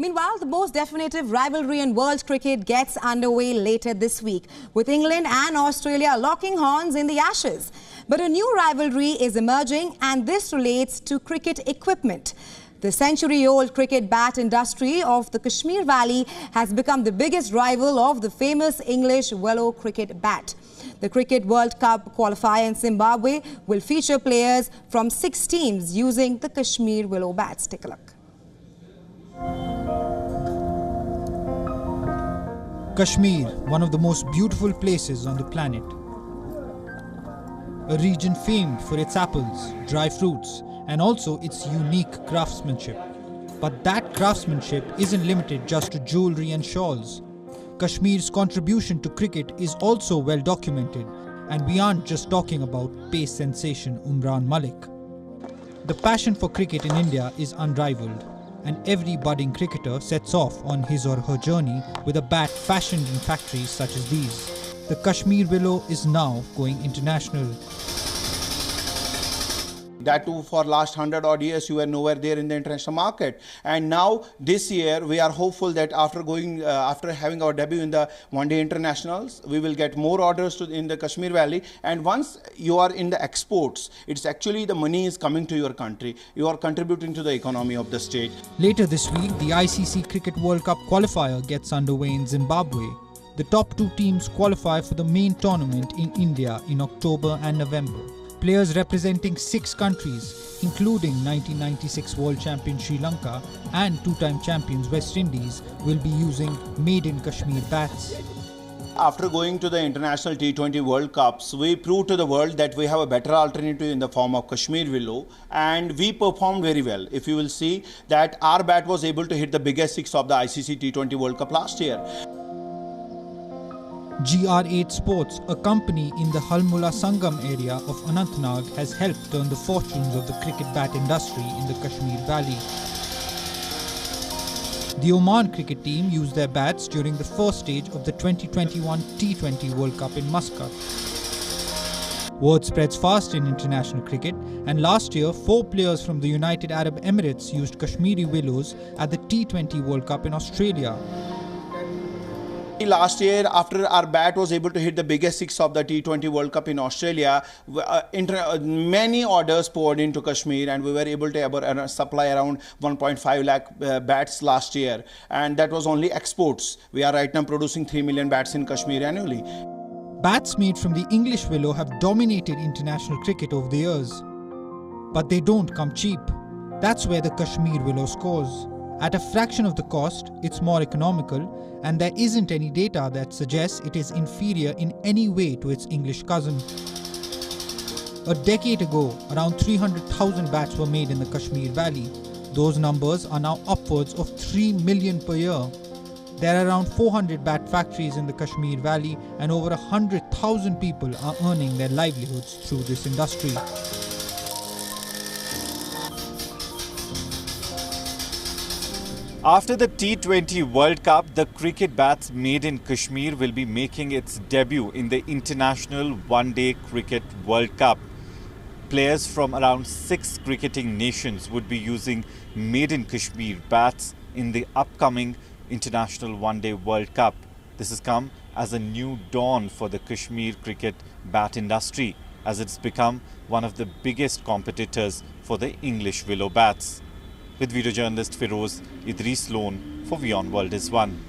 Meanwhile, the most definitive rivalry in world cricket gets underway later this week, with England and Australia locking horns in the Ashes. But a new rivalry is emerging, and this relates to cricket equipment. The century-old cricket bat industry of the Kashmir Valley has become the biggest rival of the famous English willow cricket bat. The Cricket World Cup qualifier in Zimbabwe will feature players from 6 teams using the Kashmir willow bats. Take a look. Kashmir, one of the most beautiful places on the planet. A region famed for its apples, dry fruits, and also its unique craftsmanship. But that craftsmanship isn't limited just to jewelry and shawls. Kashmir's contribution to cricket is also well documented, and we aren't just talking about pace sensation Umran Malik. The passion for cricket in India is unrivaled, and every budding cricketer sets off on his or her journey with a bat fashioned in factories such as these. The Kashmir willow is now going international. That too, for last 100 odd years you were nowhere there in the international market, and now this year we are hopeful that after having our debut in the one-day internationals, we will get more orders in the Kashmir Valley. And once you are in the exports, it's actually the money is coming to your country. You are contributing to the economy of the state. Later this week, the ICC Cricket World Cup qualifier gets underway in Zimbabwe. The top 2 teams qualify for the main tournament in India in October and November. Players representing 6 countries, including 1996 World Champion Sri Lanka and 2-time champions West Indies, will be using made in Kashmir bats. After going to the international T20 World Cups, we proved to the world that we have a better alternative in the form of Kashmir willow, and we performed very well. If you will see that our bat was able to hit the biggest 6 of the ICC T20 World Cup last year. GR8 Sports, a company in the Halmula Sangam area of Anantnag, has helped turn the fortunes of the cricket bat industry in the Kashmir Valley. The Oman cricket team used their bats during the first stage of the 2021 T20 World Cup in Muscat. Word spreads fast in international cricket, and last year 4 players from the United Arab Emirates used Kashmiri willows at the T20 World Cup in Australia. Last year, after our bat was able to hit the biggest 6 of the T20 World Cup in Australia, many orders poured into Kashmir, and we were able to supply around 1.5 lakh bats last year, and that was only exports. We are right now producing 3 million bats in Kashmir annually. Bats made from the English willow have dominated international cricket over the years. But they don't come cheap. That's where the Kashmir willow scores. At a fraction of the cost, it's more economical, and there isn't any data that suggests it is inferior in any way to its English cousin. A decade ago, around 300,000 bats were made in the Kashmir Valley. Those numbers are now upwards of 3 million per year. There are around 400 bat factories in the Kashmir Valley, and over 100,000 people are earning their livelihoods through this industry. After the T20 World Cup, the cricket bats made in Kashmir will be making its debut in the International One-Day Cricket World Cup. Players from around 6 cricketing nations would be using made in Kashmir bats in the upcoming International One-Day World Cup. This has come as a new dawn for the Kashmir cricket bat industry, as it's become one of the biggest competitors for the English willow bats. With video journalist Feroz Idris Loan for WION World is One.